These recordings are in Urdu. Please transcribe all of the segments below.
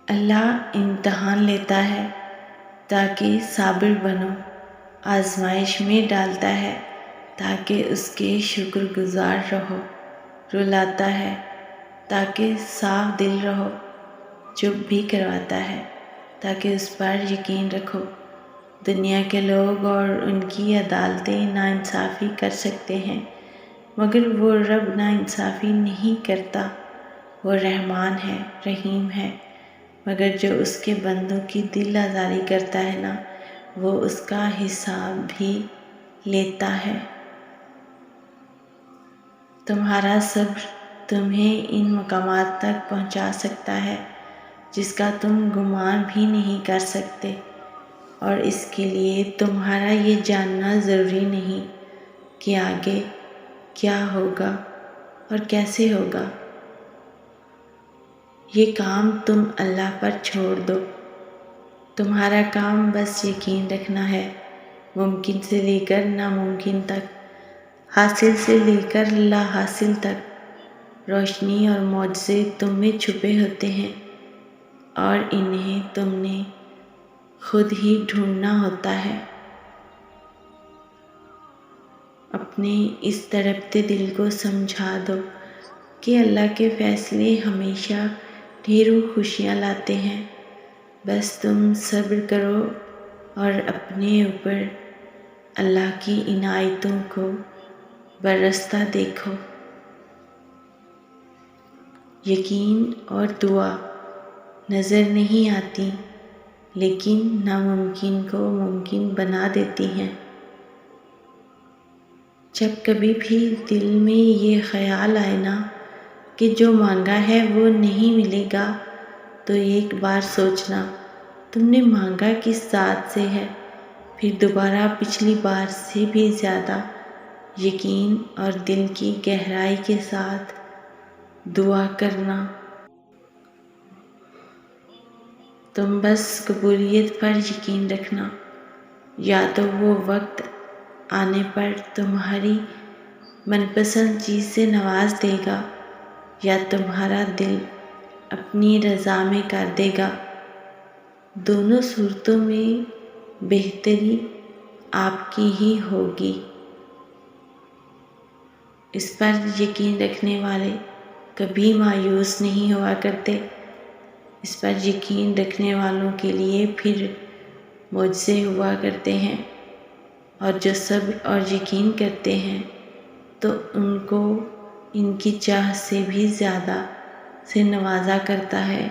اللہ امتحان لیتا ہے تاکہ صابر بنو، آزمائش میں ڈالتا ہے تاکہ اس کے شکر گزار رہو، رلاتا ہے تاکہ صاف دل رہو، چپ بھی کرواتا ہے تاکہ اس پر یقین رکھو۔ دنیا کے لوگ اور ان کی عدالتیں ناانصافی کر سکتے ہیں، مگر وہ رب ناانصافی نہیں کرتا۔ وہ رحمان ہے، رحیم ہے، مگر جو اس کے بندوں کی دل آزاری کرتا ہے نا، وہ اس کا حساب بھی لیتا ہے۔ تمہارا صبر تمہیں ان مقامات تک پہنچا سکتا ہے جس کا تم گمان بھی نہیں کر سکتے، اور اس کے لیے تمہارا یہ جاننا ضروری نہیں کہ آگے کیا ہوگا اور کیسے ہوگا۔ یہ کام تم اللہ پر چھوڑ دو۔ تمہارا کام بس یقین رکھنا ہے، ممکن سے لے کر ناممکن تک، حاصل سے لے کر لا حاصل تک۔ روشنی اور معجزے تم میں چھپے ہوتے ہیں اور انہیں تم نے خود ہی ڈھونڈنا ہوتا ہے۔ اپنے اس تڑپتے دل کو سمجھا دو کہ اللہ کے فیصلے ہمیشہ ڈھیروں خوشیاں لاتے ہیں، بس تم صبر کرو اور اپنے اوپر اللہ کی عنایتوں کو برستا دیکھو۔ یقین اور دعا نظر نہیں آتی، لیکن ناممکن کو ممکن بنا دیتی ہیں۔ جب کبھی بھی دل میں یہ خیال آئے نا کہ جو مانگا ہے وہ نہیں ملے گا، تو ایک بار سوچنا تم نے مانگا کس ذات سے ہے، پھر دوبارہ پچھلی بار سے بھی زیادہ یقین اور دل کی گہرائی کے ساتھ دعا کرنا۔ تم بس قبولیت پر یقین رکھنا، یا تو وہ وقت آنے پر تمہاری من پسند چیز سے نواز دے گا، یا تمہارا دل اپنی رضا میں کر دے گا۔ دونوں صورتوں میں بہتری آپ کی ہی ہوگی۔ اس پر یقین رکھنے والے کبھی مایوس نہیں ہوا کرتے۔ اس پر یقین رکھنے والوں کے لیے پھر معجزے ہوا کرتے ہیں، اور جو صبر اور یقین کرتے ہیں تو ان کو ان کی چاہ سے بھی زیادہ سے نوازا کرتا ہے،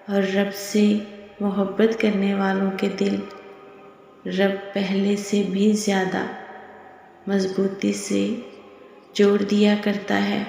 اور رب سے محبت کرنے والوں کے دل رب پہلے سے بھی زیادہ مضبوطی سے جوڑ دیا کرتا ہے۔